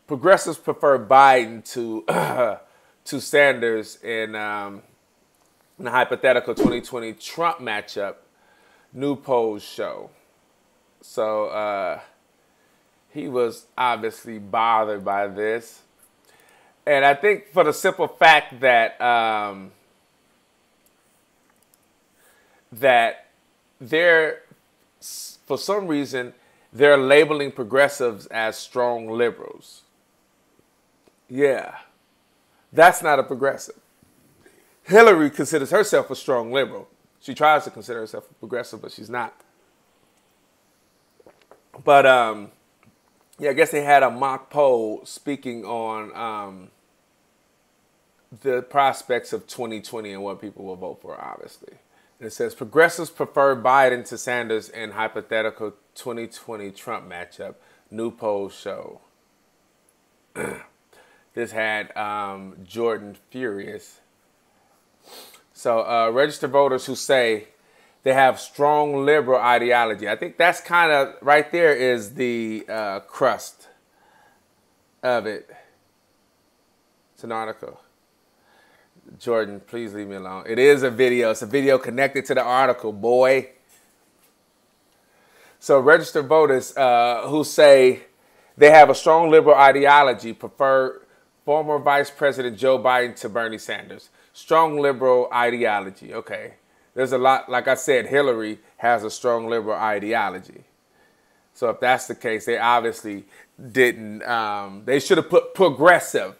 progressives prefer Biden to to Sanders in the hypothetical 2020 Trump matchup. New polls show. So he was obviously bothered by this, and I think for the simple fact that that they're, for some reason, they're labeling progressives as strong liberals. Yeah, that's not a progressive. Hillary considers herself a strong liberal. She tries to consider herself a progressive, but she's not. But yeah, I guess they had a mock poll speaking on the prospects of 2020 and what people will vote for, obviously. And it says progressives prefer Biden to Sanders in hypothetical 2020 Trump matchup. New polls show. This had Jordan furious. So registered voters who say they have strong liberal ideology. I think that's kind of, right there is the crust of it. It's an article. Jordan, please leave me alone. It is a video. It's a video connected to the article, boy. So registered voters who say they have a strong liberal ideology prefer former Vice President Joe Biden to Bernie Sanders. Strong liberal ideology. Okay. There's a lot, like I said, Hillary has a strong liberal ideology. So if that's the case, they obviously didn't, they should have put progressive.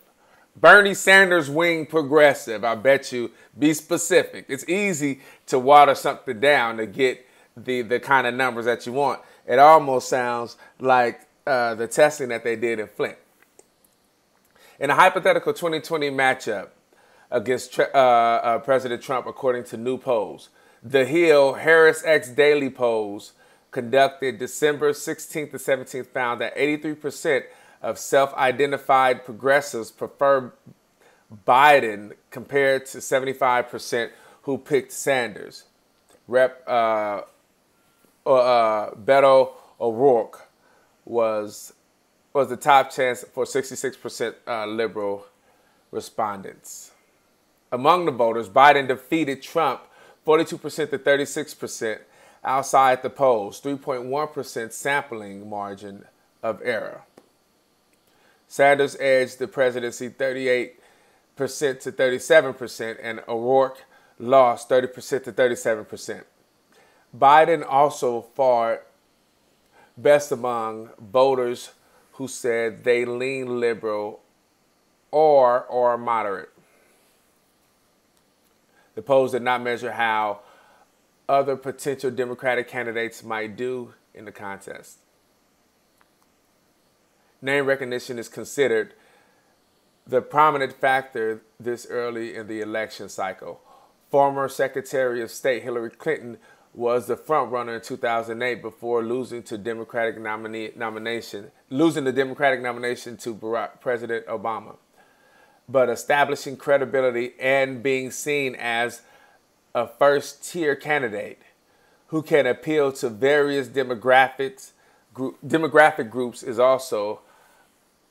Bernie Sanders wing progressive. I bet you. Be specific. It's easy to water something down to get the kind of numbers that you want. It almost sounds like the testing that they did in Flint. In a hypothetical 2020 matchup against President Trump, according to new polls, the Hill Harris X Daily polls conducted December 16th to 17th found that 83% of self-identified progressives prefer Biden compared to 75% who picked Sanders. Rep. Beto O'Rourke was the top chance for 66% liberal respondents. Among the voters, Biden defeated Trump 42% to 36% outside the polls, 3.1% sampling margin of error. Sanders edged the presidency 38% to 37%, and O'Rourke lost 30% to 37%. Biden also fared best among voters who said they lean liberal or moderate. The polls did not measure how other potential Democratic candidates might do in the contest. Name recognition is considered the prominent factor this early in the election cycle. Former Secretary of State Hillary Clinton was the frontrunner in 2008 before losing the Democratic nomination to President Obama, but establishing credibility and being seen as a first-tier candidate who can appeal to various demographic groups is also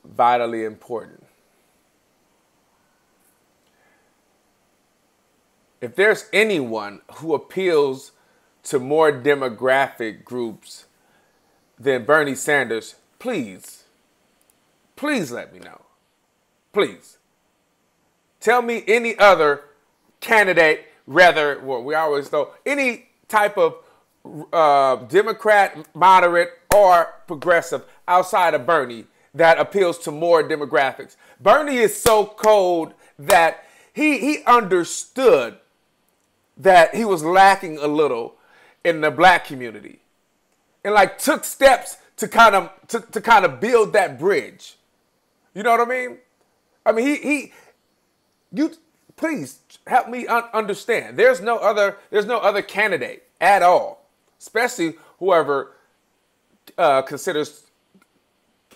vitally important. If there's anyone who appeals to more demographic groups than Bernie Sanders, please let me know. Please. Tell me any other candidate, we always know, any type of Democrat, moderate, or progressive outside of Bernie that appeals to more demographics. Bernie is so cold that he understood that he was lacking a little in the black community, and took steps to kind of build that bridge. You know what I mean? I mean, you please help me understand. There's no other candidate at all, especially whoever considers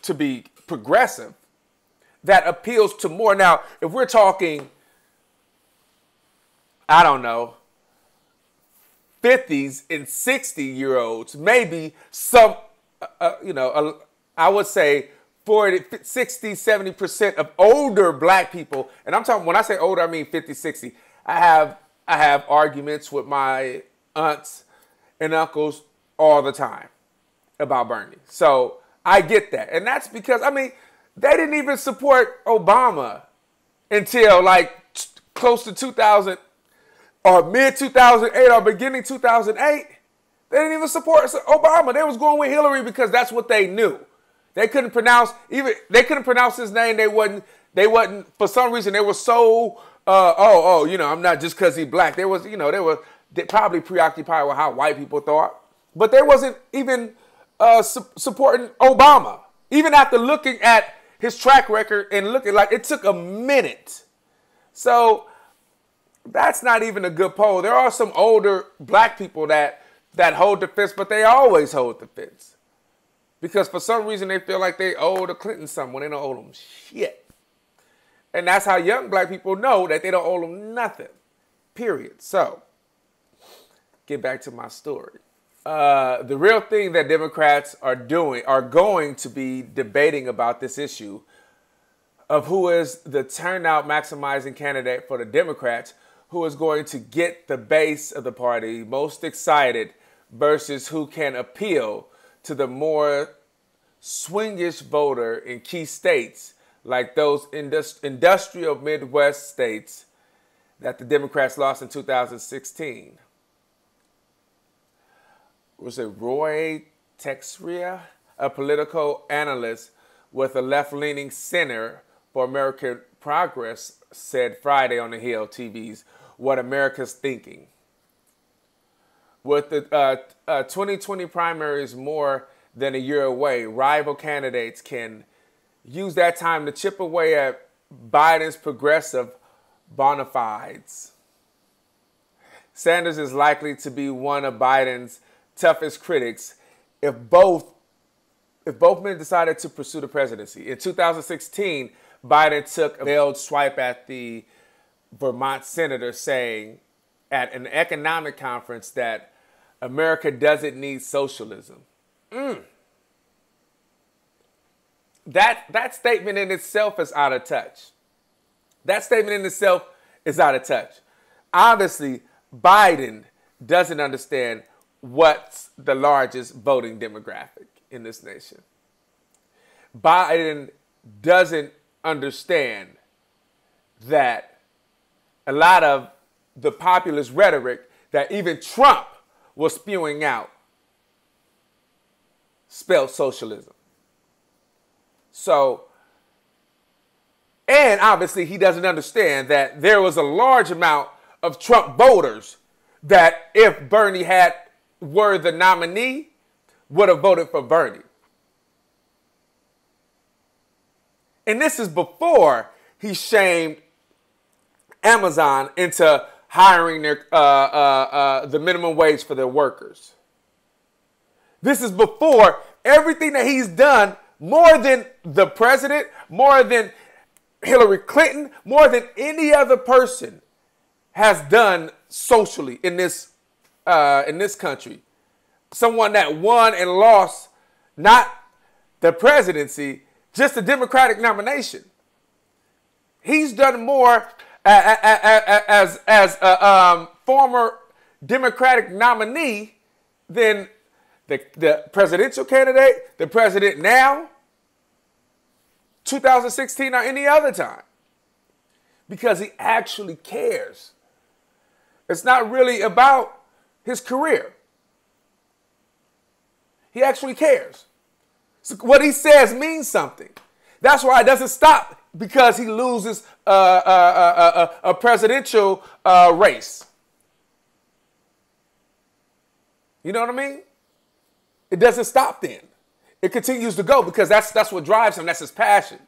to be progressive, that appeals to more. Now, if we're talking, I don't know, 50s and 60-year-olds, maybe some, I would say 40, 60, 70% of older black people, and I'm talking, when I say older, I mean 50, 60. I have arguments with my aunts and uncles all the time about Bernie. So I get that. And that's because, I mean, they didn't even support Obama until like close to 2000 or mid 2008 or beginning 2008. They didn't even support Obama. They was going with Hillary because that's what they knew. They couldn't pronounce his name. They wasn't for some reason they were so I'm not just because he's black. They were probably preoccupied with how white people thought. But they wasn't even supporting Obama. Even after looking at his track record and looking like it took a minute. So that's not even a good poll. There are some older black people that hold the fence, but they always hold the fence. Because for some reason they feel like they owe the Clintons something when they don't owe them shit. And that's how young black people know that they don't owe them nothing. Period. So, get back to my story. The real thing that Democrats are going to be debating about this issue of who is the turnout maximizing candidate for the Democrats, who is going to get the base of the party most excited versus who can appeal to the more swingish voter in key states like those industrial Midwest states that the Democrats lost in 2016. Was it Roy Texria, a political analyst with a left-leaning Center for American Progress, said Friday on the Hill TV's What America's Thinking. With the 2020 primaries more than a year away, rival candidates can use that time to chip away at Biden's progressive bona fides. Sanders is likely to be one of Biden's toughest critics if both men decided to pursue the presidency. In 2016, Biden took a veiled swipe at the Vermont senator, saying at an economic conference that America doesn't need socialism. That statement in itself is out of touch. That statement in itself is out of touch. Obviously, Biden doesn't understand what's the largest voting demographic in this nation. Biden doesn't understand that a lot of the populist rhetoric that even Trump was spewing out spelled socialism. So, and obviously he doesn't understand that there was a large amount of Trump voters that if Bernie were the nominee, would have voted for Bernie. And this is before he shamed Amazon into hiring the minimum wage for their workers. This is before everything that he's done, more than the president, more than Hillary Clinton, more than any other person has done socially in this country. Someone that won and lost not the presidency, just the Democratic nomination. He's done more as a former Democratic nominee than the presidential candidate, the president now, 2016 or any other time. Because he actually cares. It's not really about his career. He actually cares. So what he says means something. That's why it doesn't stop because he loses a presidential race. You know what I mean? It doesn't stop then. It continues to go because that's what drives him. That's his passion.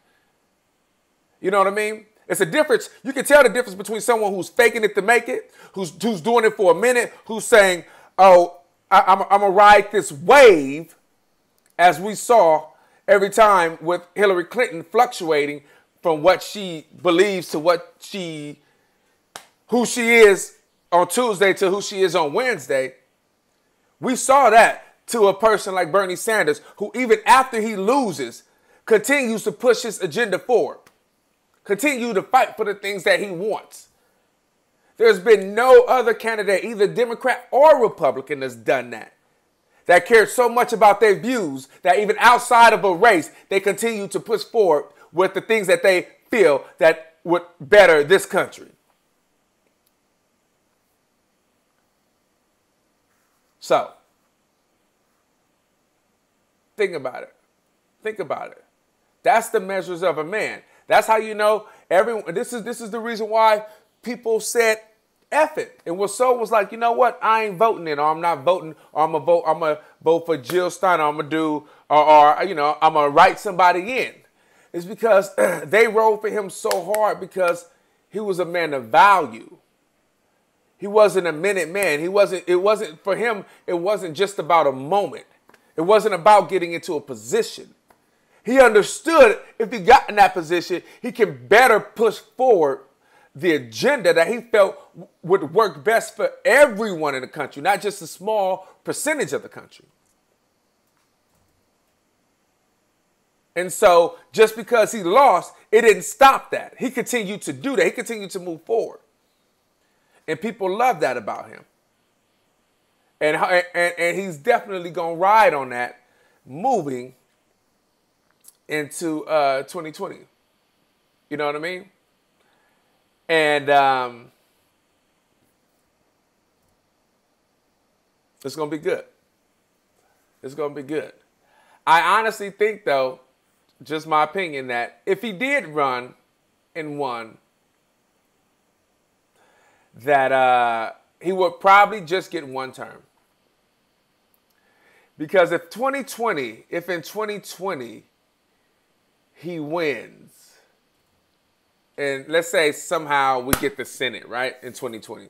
You know what I mean? It's a difference. You can tell the difference between someone who's faking it to make it, who's doing it for a minute, who's saying, oh, I'm going to ride this wave, as we saw every time with Hillary Clinton fluctuating from what she believes to who she is on Tuesday to who she is on Wednesday. We saw that to a person like Bernie Sanders, who even after he loses, continues to push his agenda forward, continue to fight for the things that he wants. There's been no other candidate, either Democrat or Republican, that's done that cared so much about their views that even outside of a race, they continue to push forward with the things that they feel that would better this country. So, think about it. Think about it. That's the measures of a man. That's how you know everyone. This is the reason why people said F it. And was like, you know what? I ain't voting it, or I'm not voting, or I'm gonna vote for Jill Steiner, I'm gonna do, or I'm gonna write somebody in. It's because they rode for him so hard because he was a man of value. He wasn't a minute man. It wasn't for him, it wasn't just about a moment. It wasn't about getting into a position. He understood if he got in that position, he can better push forward the agenda that he felt would work best for everyone in the country, not just a small percentage of the country. And so just because he lost, it didn't stop that. He continued to do that. He continued to move forward. And people love that about him. And he's definitely going to ride on that moving into 2020. You know what I mean? And it's going to be good. It's going to be good. I honestly think, though, just my opinion, that if he did run and won, that he would probably just get one term. Because if in 2020 he wins, and let's say somehow we get the Senate, right, in 2020,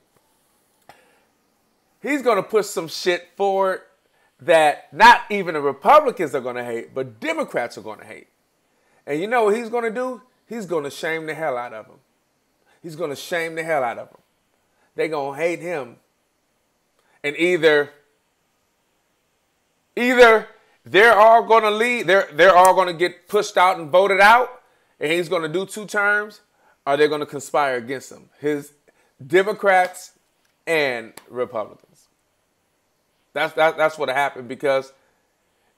he's going to push some shit forward that not even the Republicans are going to hate, but Democrats are going to hate. And you know what he's going to do? He's going to shame the hell out of them. He's going to shame the hell out of them. They're going to hate him. And either they're all going to leave, they're all going to get pushed out and voted out, and he's going to do 2 terms, or they're going to conspire against him. His Democrats and Republicans. That's what happened, because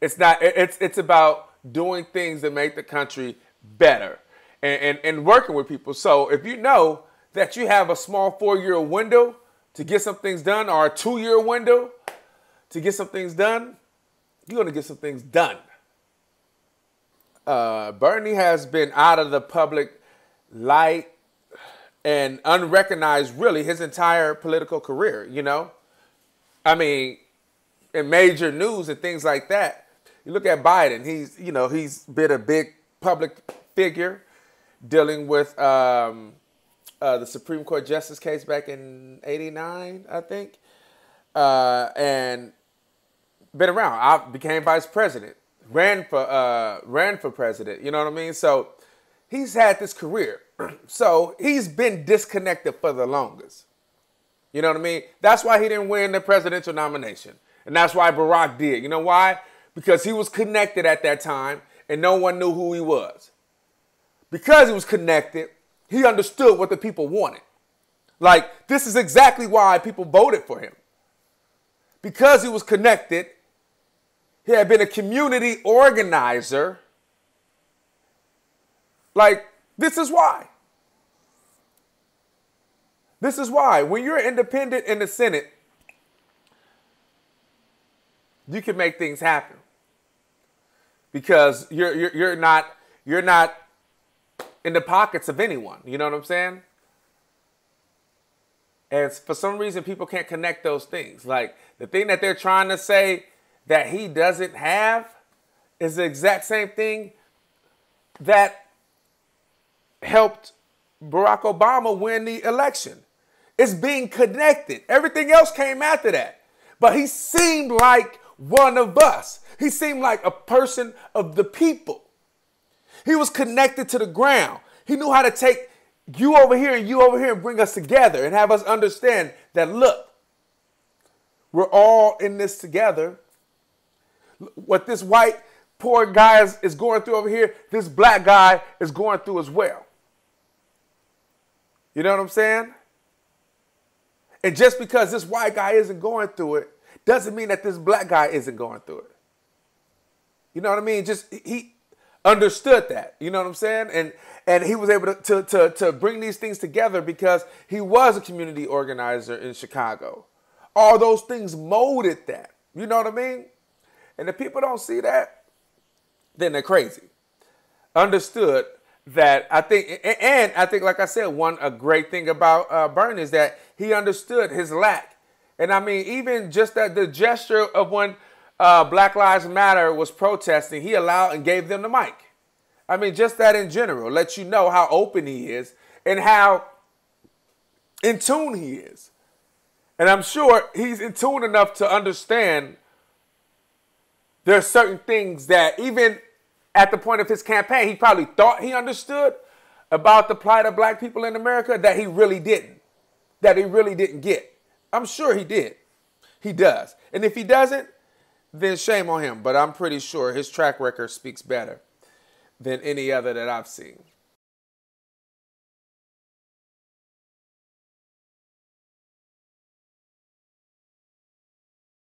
it's about doing things that make the country better and working with people. So if you know that you have a small 4-year window to get some things done, or a 2-year window to get some things done, you're going to get some things done. Bernie has been out of the public light and unrecognized really his entire political career, you know? I mean, in major news and things like that. You look at Biden, he's been a big public figure dealing with the Supreme Court justice case back in '89, I think, and been around. I became vice president, ran for president. You know what I mean? So he's had this career. So he's been disconnected for the longest. You know what I mean? That's why he didn't win the presidential nomination. And that's why Barack did. You know why? Because he was connected at that time and no one knew who he was. Because he was connected, he understood what the people wanted. Like, this is exactly why people voted for him. Because he was connected, he had been a community organizer. Like, this is why. This is why. When you're independent in the Senate, you can make things happen. Because you're not in the pockets of anyone. You know what I'm saying? And for some reason, people can't connect those things. Like, the thing that they're trying to say that he doesn't have is the exact same thing that helped Barack Obama win the election. It's being connected. Everything else came after that. But he seemed like one of us. He seemed like a person of the people. He was connected to the ground. He knew how to take you over here and you over here and bring us together and have us understand that, look, we're all in this together. What this white poor guy is going through over here, this black guy is going through as well. You know what I'm saying? And just because this white guy isn't going through it doesn't mean that this black guy isn't going through it. You know what I mean? Just he understood that. You know what I'm saying? And he was able to bring these things together because he was a community organizer in Chicago. All those things molded that. You know what I mean? And if people don't see that, then they're crazy. Understood that. I think, like I said, a great thing about Bernie is that he understood his lack. And I mean, even just that the gesture of when Black Lives Matter was protesting, he allowed and gave them the mic. I mean, just that in general lets you know how open he is and how in tune he is. And I'm sure he's in tune enough to understand there are certain things that even at the point of his campaign, he probably thought he understood about the plight of black people in America that he really didn't. That he really didn't get. I'm sure he did. He does. And if he doesn't, then shame on him. But I'm pretty sure his track record speaks better than any other that I've seen.